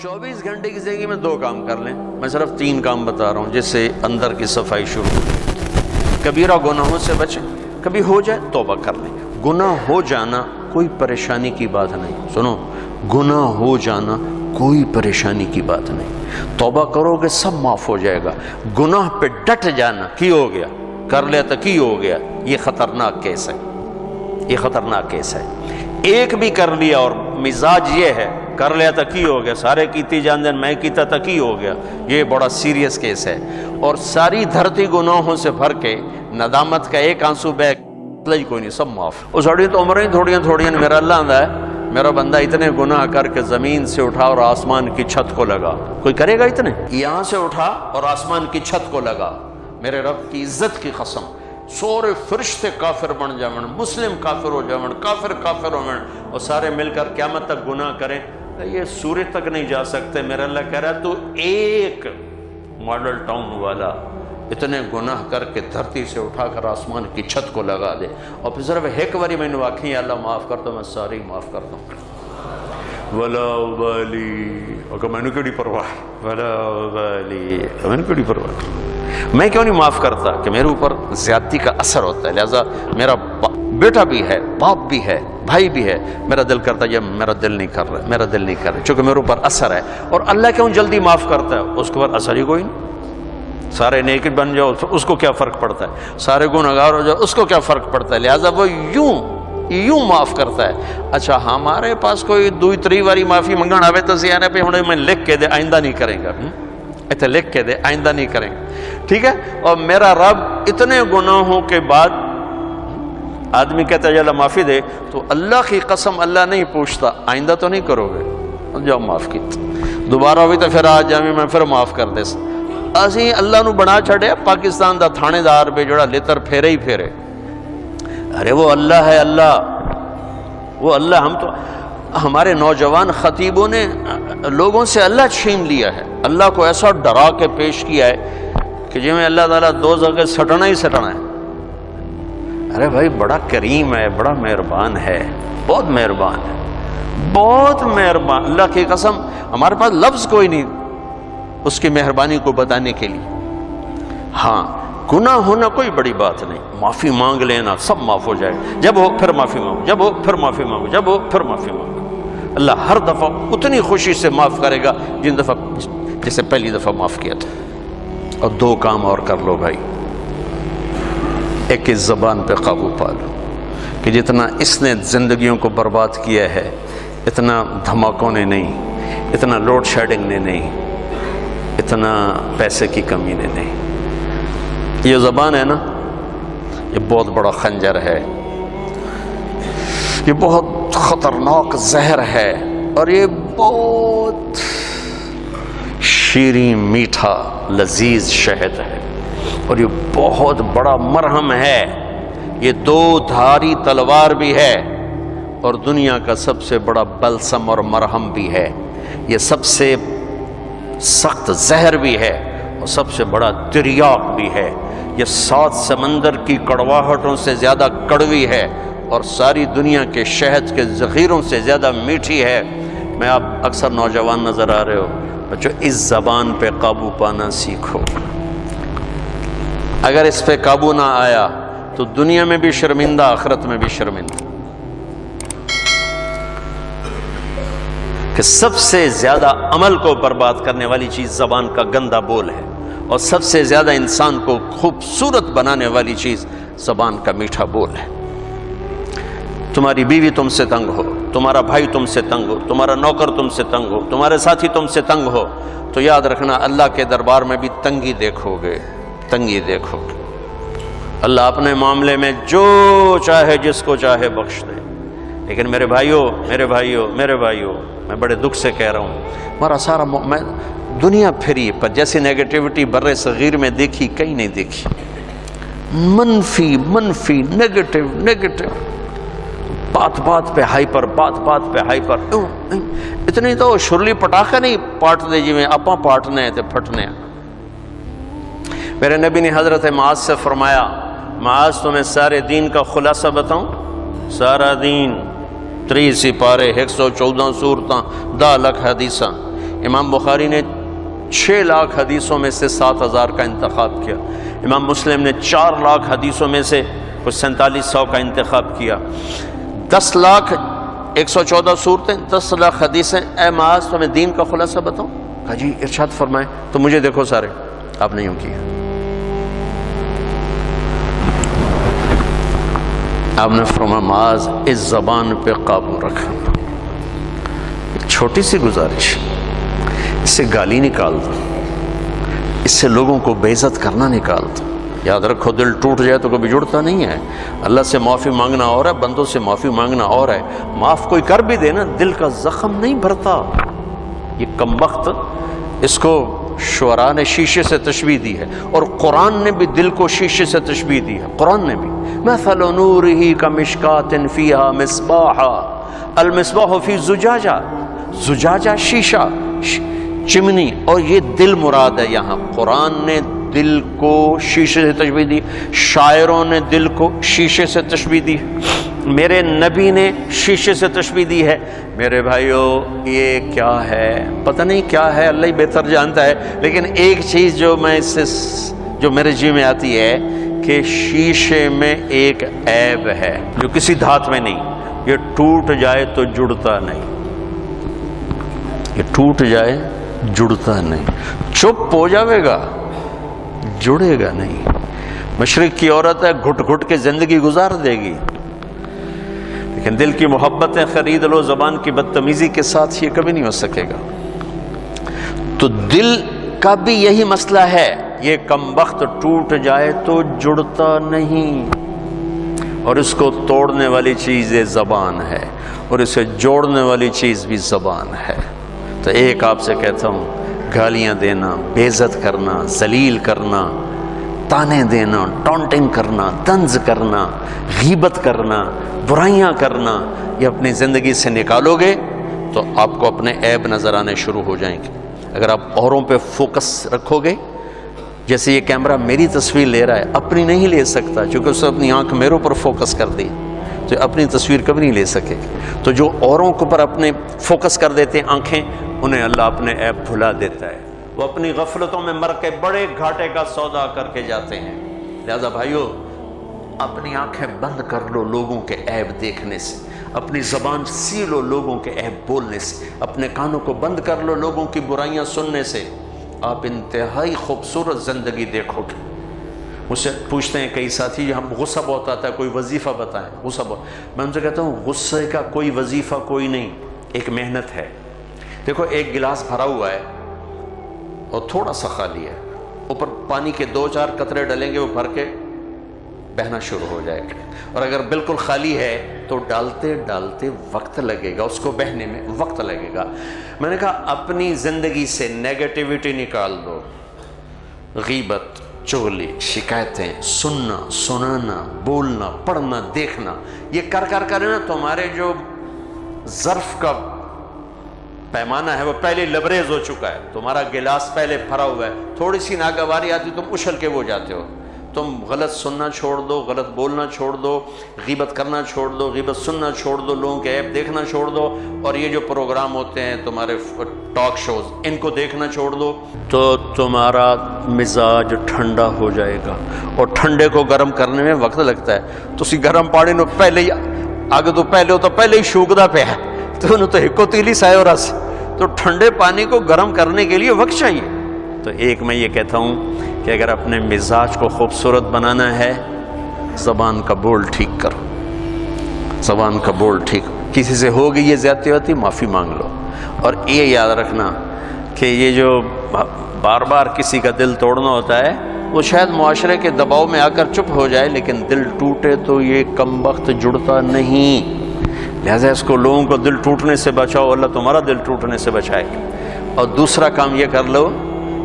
24 گھنٹے کی زندگی میں 2 کام کر لیں. میں صرف 3 کام بتا رہا ہوں جس سے اندر کی صفائی شروع ہو. کبیرہ گناہوں سے بچیں. کبھی ہو جائے توبہ کر لیں. گناہ ہو جانا کوئی پریشانی کی بات نہیں. سنو، گناہ ہو جانا کوئی پریشانی کی بات نہیں. توبہ کرو گے سب معاف ہو جائے گا. گناہ پہ ڈٹ جانا کی ہو گیا، کر لیا تو کی ہو گیا، یہ خطرناک کیس ہے. یہ خطرناک کیس ہے. ایک بھی کر لیا اور مزاج یہ ہے کر لیا تو کی ہو گیا، سارے کیتی جان دین میں کیتا تو کی ہو گیا، یہ بڑا سیریس کیس ہے. اور ساری دھرتی گناہوں سے بھر کے ندامت کا ایک آنسو بہ کوئی نہیں، سب معاف. وہ ساڑی تو عمریں تھوڑیاں میرا اللہ آندہ ہے، میرا بندہ اتنے گناہ کر کے زمین سے اٹھا اور آسمان کی چھت کو لگا. کوئی کرے گا اتنے؟ یہاں سے اٹھا اور آسمان کی چھت کو لگا. میرے رب کی عزت کی قسم، سورے فرشتے کافر بن جاون، مسلم کافر ہو جاون، کافر ہو جاون، اور سارے مل کر قیامت تک گناہ کریں. یہ سورج تک نہیں جا سکتے. میرا اللہ کہہ رہا ہے تو ایک ماڈل ٹاؤن والا اتنے گناہ کر کے دھرتی سے اٹھا کر آسمان کی چھت کو لگا دے، اور پھر صرف ایک باری میں نے واقعی اللہ معاف کر دو، میں ساری معاف کر دوں. ولا والی، اگر میں نے کیڑی پرواہ، ولا والی، میں نے کیڑی پرواہ. میں کیوں نہیں معاف کرتا کہ میرے اوپر زیادتی کا اثر ہوتا ہے، لہذا میرا بیٹا بھی ہے، باپ بھی ہے، بھائی بھی ہے، میرا دل کرتا ہے یہ میرا دل نہیں کر رہا چونکہ میرے اوپر اثر ہے. اور اللہ کیوں جلدی معاف کرتا ہے؟ اس کے اوپر اثر ہی کوئی نہیں. سارے نیک بن جاؤ اس کو کیا فرق پڑتا ہے، سارے گنہگار ہو جاؤ اس کو کیا فرق پڑتا ہے. لہذا وہ یوں معاف کرتا ہے. اچھا ہمارے پاس کوئی 2-3 باری معافی منگن آوے تو سیانے پہ ہوں میں لکھ کے دے آئندہ نہیں کریں گا، اتنے لکھ کے دے آئندہ نہیں کریں گے، ٹھیک ہے. اور میرا رب اتنے گناہوں کے بعد آدمی کہتا ہے اللہ معافی دے، تو اللہ کی قسم اللہ نہیں پوچھتا آئندہ تو نہیں کرو گے، جاؤ معاف کی، دوبارہ ہوئی تو پھر آج جامع میں پھر معاف کر دے. اسی اللہ نو بنا چھڑے پاکستان دا تھانے دار بے جڑا لتر پھیرے ہی پھیرے. ارے وہ اللہ ہے، وہ اللہ. ہم تو ہمارے نوجوان خطیبوں نے لوگوں سے اللہ چھین لیا ہے، اللہ کو ایسا ڈرا کے پیش کیا ہے کہ جی میں اللہ تعالیٰ 2 جگہ سٹنا ہی سٹنا ہے. ارے بھائی بڑا کریم ہے، بڑا مہربان ہے، بہت مہربان ہے، بہت مہربان. اللہ کی قسم ہمارے پاس لفظ کوئی نہیں اس کی مہربانی کو بتانے کے لیے. ہاں گناہ ہونا کوئی بڑی بات نہیں، معافی مانگ لینا سب معاف ہو جائے. جب ہو پھر معافی مانگو، جب ہو پھر معافی مانگو، جب ہو پھر معافی مانگو. اللہ ہر دفعہ اتنی خوشی سے معاف کرے گا جسے پہلی دفعہ معاف کیا تھا. اور 2 کام اور کر لو بھائی. ایک اس زبان پہ قابو پا لو کہ جتنا اس نے زندگیوں کو برباد کیا ہے اتنا دھماکوں نے نہیں، اتنا لوڈ شیڈنگ نے نہیں، اتنا پیسے کی کمی نے نہیں. یہ زبان ہے نا، یہ بہت بڑا خنجر ہے، یہ بہت خطرناک زہر ہے، اور یہ بہت شیریں میٹھا لذیذ شہد ہے، اور یہ بہت بڑا مرہم ہے. یہ 2 دھاری تلوار بھی ہے اور دنیا کا سب سے بڑا بلسم اور مرہم بھی ہے. یہ سب سے سخت زہر بھی ہے اور سب سے بڑا تریاق بھی ہے. یہ 7 سمندر کی کڑواہٹوں سے زیادہ کڑوی ہے اور ساری دنیا کے شہد کے ذخیروں سے زیادہ میٹھی ہے. میں آپ اکثر نوجوان نظر آ رہے ہو بچوں، اس زبان پہ قابو پانا سیکھو. اگر اس پہ قابو نہ آیا تو دنیا میں بھی شرمندہ، آخرت میں بھی شرمندہ. کہ سب سے زیادہ عمل کو برباد کرنے والی چیز زبان کا گندا بول ہے، اور سب سے زیادہ انسان کو خوبصورت بنانے والی چیز زبان کا میٹھا بول ہے. تمہاری بیوی تم سے تنگ ہو، تمہارا بھائی تم سے تنگ ہو، تمہارا نوکر تم سے تنگ ہو، تمہارے ساتھی تم سے تنگ ہو، تو یاد رکھنا اللہ کے دربار میں بھی تنگی دیکھو گے، تنگی دیکھو گے. اللہ اپنے معاملے میں جو چاہے جس کو چاہے بخش دے. لیکن میرے بھائیوں میں بڑے دکھ سے کہہ رہا ہوں، ہمارا سارا میں دنیا پھری پر جیسی نیگیٹیوٹی بر صغیر میں دیکھی کہیں نہیں دیکھی. منفی نیگیٹو، بات پہ ہائپر، بات پہ ہائپر. اتنی تو شرلی پٹاخہ نہیں پاٹ دے جی میں اپاں پاٹنے تے پھٹنے. میرے نبی نے حضرت معاذ سے فرمایا، معاذ تمہیں سارے دین کا خلاصہ بتاؤں؟ سارا دین 30 سپارے 114 سورتاں 10 لکھ حدیثاں، امام بخاری نے 6 لاکھ حدیثوں میں سے 7,000 کا انتخاب کیا، امام مسلم نے 4 لاکھ حدیثوں میں سے کچھ 4700 کا انتخاب کیا، 10,114 صورتیں، 10 لاکھ حدیثیں، اے معاذ تمہیں دین کا خلاصہ بتاؤں؟ کہا جی ارشاد فرمائیں، تو مجھے دیکھو سارے، آپ نے یوں کیا، آپ نے فرمایا معاذ اس زبان پہ قابو رکھنا، ایک چھوٹی سی گزارش، اس سے گالی نکال دو، اس سے لوگوں کو بے عزت کرنا نکال دو۔ یاد رکھو دل ٹوٹ جائے تو کبھی جڑتا نہیں ہے، اللہ سے معافی مانگنا اور ہے، بندوں سے معافی مانگنا اور ہے، معاف کوئی کر بھی دے نا، دل کا زخم نہیں بھرتا۔ یہ کم وقت، اس کو شعراء نے شیشے سے تشبیہ دی ہے، اور قرآن نے بھی دل کو شیشے سے تشبیہ دی ہے، قرآن نے بھی، مثل نورہ کمشکات فیہا مصباح، المصباح فی زجاجہ، زجاجہ شیشہ، چمنی، اور یہ دل مراد ہے یہاں۔ قرآن نے دل کو شیشے سے تشبیہ دی، شاعروں نے دل کو شیشے سے تشبیہ دی، میرے نبی نے شیشے سے تشبیہ دی ہے۔ میرے بھائیو یہ کیا ہے؟ پتہ نہیں کیا ہے، اللہ ہی بہتر جانتا ہے، لیکن ایک چیز جو میں اس سے جو میرے جی میں آتی ہے کہ شیشے میں ایک عیب ہے جو کسی دھات میں نہیں، یہ ٹوٹ جائے تو جڑتا نہیں، یہ ٹوٹ جائے جڑتا نہیں، چپ ہو جاوے گا جڑے گا نہیں۔ مشرق کی عورت ہے، گھٹ گھٹ کے زندگی گزار دے گی، لیکن دل کی محبتیں خرید لو زبان کی بدتمیزی کے ساتھ، یہ کبھی نہیں ہو سکے گا۔ تو دل کا بھی یہی مسئلہ ہے، یہ کم وقت ٹوٹ جائے تو جڑتا نہیں، اور اس کو توڑنے والی چیز یہ زبان ہے، اور اسے جوڑنے والی چیز بھی زبان ہے۔ تو ایک آپ سے کہتا ہوں، گالیاں دینا، بے عزت کرنا، ذلیل کرنا، تانے دینا، ٹونٹنگ کرنا، طنز کرنا، غیبت کرنا، برائیاں کرنا، یہ اپنی زندگی سے نکالو گے تو آپ کو اپنے عیب نظر آنے شروع ہو جائیں گے۔ اگر آپ اوروں پہ فوکس رکھو گے، جیسے یہ کیمرہ میری تصویر لے رہا ہے، اپنی نہیں لے سکتا چونکہ اس نے اپنی آنکھ میرے اوپر فوکس کر دی، تو اپنی تصویر کبھی نہیں لے سکے گی۔ تو جو اوروں کے اوپر اپنے فوکس کر دیتے ہیں آنکھیں، انہیں اللہ اپنے عیب بھلا دیتا ہے، وہ اپنی غفلتوں میں مر کے بڑے گھاٹے کا سودا کر کے جاتے ہیں۔ لہذا بھائیو اپنی آنکھیں بند کر لو لوگوں کے عیب دیکھنے سے، اپنی زبان سی لو لوگوں کے عیب بولنے سے، اپنے کانوں کو بند کر لو لوگوں کی برائیاں سننے سے، آپ انتہائی خوبصورت زندگی دیکھو گے۔ مجھ سے پوچھتے ہیں کئی ساتھی، ہم غصہ بہت آتا ہے، کوئی وظیفہ بتائیں، غصہ بہت، میں ان سے کہتا ہوں غصے کا کوئی وظیفہ کوئی نہیں، ایک محنت ہے۔ دیکھو ایک گلاس بھرا ہوا ہے اور تھوڑا سا خالی ہے، اوپر پانی کے 2-4 قطرے ڈلیں گے، وہ بھر کے بہنا شروع ہو جائے گا، اور اگر بالکل خالی ہے تو ڈالتے ڈالتے وقت لگے گا، اس کو بہنے میں وقت لگے گا۔ میں نے کہا اپنی زندگی سے نیگیٹیوٹی نکال دو، غیبت، چغلی، شکایتیں، سننا، سنانا، بولنا، پڑھنا، دیکھنا، یہ کر نا تمہارے جو ظرف کا پیمانہ ہے وہ پہلے لبریز ہو چکا ہے، تمہارا گلاس پہلے بھرا ہوا ہے، تھوڑی سی ناگواری آتی تم اچھل کے وہ جاتے ہو۔ تم غلط سننا چھوڑ دو، غلط بولنا چھوڑ دو، غیبت کرنا چھوڑ دو، غیبت سننا چھوڑ دو، لوگوں کے عیب دیکھنا چھوڑ دو، اور یہ جو پروگرام ہوتے ہیں تمہارے ٹاک شوز، ان کو دیکھنا چھوڑ دو، تو تمہارا مزاج ٹھنڈا ہو جائے گا، اور ٹھنڈے کو گرم کرنے میں وقت لگتا ہے۔ تو اسی گرم پانی نو پہلے ہی آگے تو پہلے ہو تو پہلے ہی شوکدا پہ ہے، تو انہوں تو ہکو تیلی سائے اور رس، تو ٹھنڈے پانی کو گرم کرنے کے لیے وقت چاہیے۔ تو ایک میں یہ کہتا ہوں کہ اگر اپنے مزاج کو خوبصورت بنانا ہے، زبان کا بول ٹھیک کرو، زبان کا بول ٹھیک، کسی سے ہو گئی یہ زیادتی ہوتی معافی مانگ لو، اور یہ یاد رکھنا کہ یہ جو بار بار کسی کا دل توڑنا ہوتا ہے وہ شاید معاشرے کے دباؤ میں آ کر چپ ہو جائے، لیکن دل ٹوٹے تو یہ کم وقت جڑتا نہیں۔ لہذا اس کو لوگوں کو دل ٹوٹنے سے بچاؤ، اللہ تمہارا دل ٹوٹنے سے بچائے گا۔ اور دوسرا کام یہ کر لو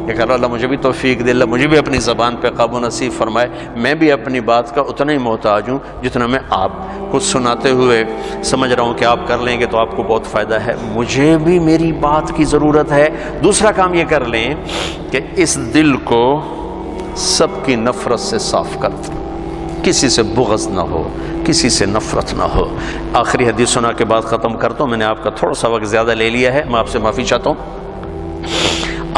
کہ اللہ مجھے بھی توفیق دے، اللہ مجھے بھی اپنی زبان پہ قابو نصیب فرمائے، میں بھی اپنی بات کا اتنا ہی محتاج ہوں جتنا میں آپ کچھ سناتے ہوئے سمجھ رہا ہوں کہ آپ کر لیں گے تو آپ کو بہت فائدہ ہے، مجھے بھی میری بات کی ضرورت ہے۔ دوسرا کام یہ کر لیں کہ اس دل کو سب کی نفرت سے صاف کر دیں، کسی سے بغض نہ ہو، کسی سے نفرت نہ ہو۔ آخری حدیث سنا کے بعد ختم کرتا ہوں، میں نے آپ کا تھوڑا سا وقت زیادہ لے لیا ہے، میں آپ سے معافی چاہتا ہوں۔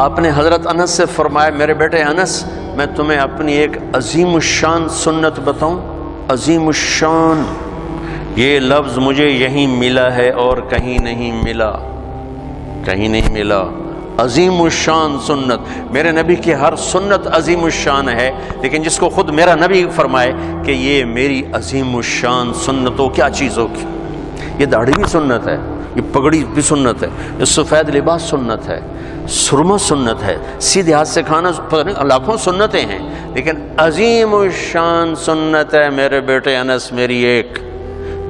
آپ نے حضرت انس سے فرمایا میرے بیٹے انس میں تمہیں اپنی ایک عظیم الشان سنت بتاؤں؟ عظیم الشان یہ لفظ مجھے یہیں ملا ہے اور کہیں نہیں ملا، کہیں نہیں ملا۔ عظیم الشان سنت، میرے نبی کی ہر سنت عظیم الشان ہے، لیکن جس کو خود میرا نبی فرمائے کہ یہ میری عظیم الشان سنت ہو، کیا چیز ہوگی؟ یہ داڑھی بھی سنت ہے، یہ پگڑی بھی سنت ہے، یہ سفید لباس سنت ہے، سرما سنت ہے، سیدھے ہاتھ سے کھانا، پتہ نہیں لاکھوں سنتیں ہیں، لیکن عظیم الشان سنت ہے میرے بیٹے انس میری ایک،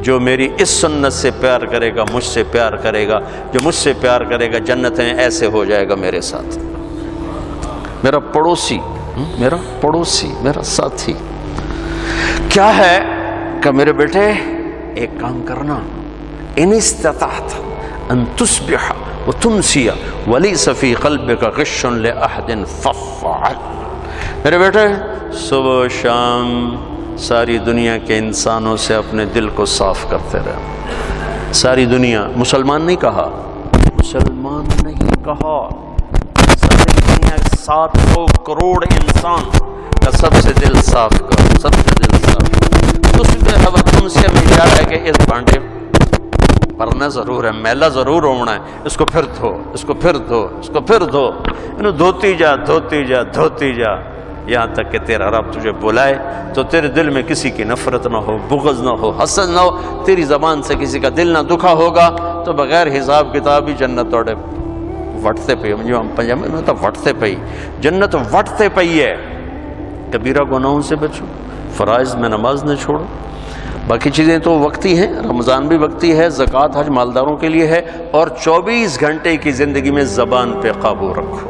جو میری اس سنت سے پیار کرے گا مجھ سے پیار کرے گا، جو مجھ سے پیار کرے گا جنتیں ایسے ہو جائے گا میرے ساتھ۔ میرا پڑوسی، میرا ساتھی کیا ہے کہ میرے بیٹے ایک کام کرنا، ان استطعت ان تصبح وتمسی وليس في قلبك غش لأحد فافعل۔ میرے بیٹے صبح و شام ساری دنیا کے انسانوں سے اپنے دل کو صاف کرتے رہے۔ ساری دنیا، مسلمان نہیں کہا، مسلمان نہیں کہا، ساری دنیا 700 کروڑ انسان کا سب سے دل صاف کرو، سب سے دل صاف کرو۔ اس پہ تم سے مجھا ہے کہ اس بانٹے پرنا ضرور ہے، میلا ضرور ہونا ہے، اس کو پھر دھو، اس کو پھر دھو، اس کو پھر دھو، انہوں دھوتی جا دھوتی جا دھوتی جا، یہاں تک کہ تیرا رب تجھے بلائے تو تیرے دل میں کسی کی نفرت نہ ہو، بغض نہ ہو، حسد نہ ہو، تیری زبان سے کسی کا دل نہ دکھا ہوگا تو بغیر حساب کتاب ہی جنت توڑے وٹتے پئی، مجھے پنجابی میں تو وٹتے پئی، جنت وٹتے پئی ہے۔ کبیرہ گناہوں سے بچو، فرائض میں نماز نہ چھوڑو، باقی چیزیں تو وقتی ہیں، رمضان بھی وقتی ہے، زکوٰۃ حج مالداروں کے لیے ہے، اور 24 گھنٹے کی زندگی میں زبان پہ قابو رکھو۔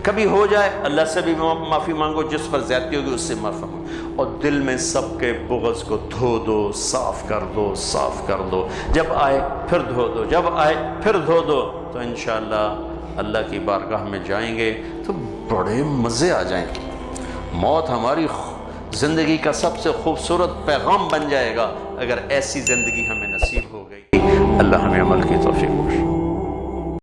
کبھی ہو جائے اللہ سے بھی معافی مانگو، جس پر زیادتی ہوگی اس سے معافی مانگو، اور دل میں سب کے بغض کو دھو دو، صاف کر دو، صاف کر دو، جب آئے پھر دھو دو، جب آئے پھر دھو دو، تو انشاءاللہ اللہ کی بارگاہ میں جائیں گے تو بڑے مزے آ جائیں گے۔ موت ہماری زندگی کا سب سے خوبصورت پیغام بن جائے گا اگر ایسی زندگی ہمیں نصیب ہو گئی۔ اللہ ہمیں عمل کی توفیق بخشے۔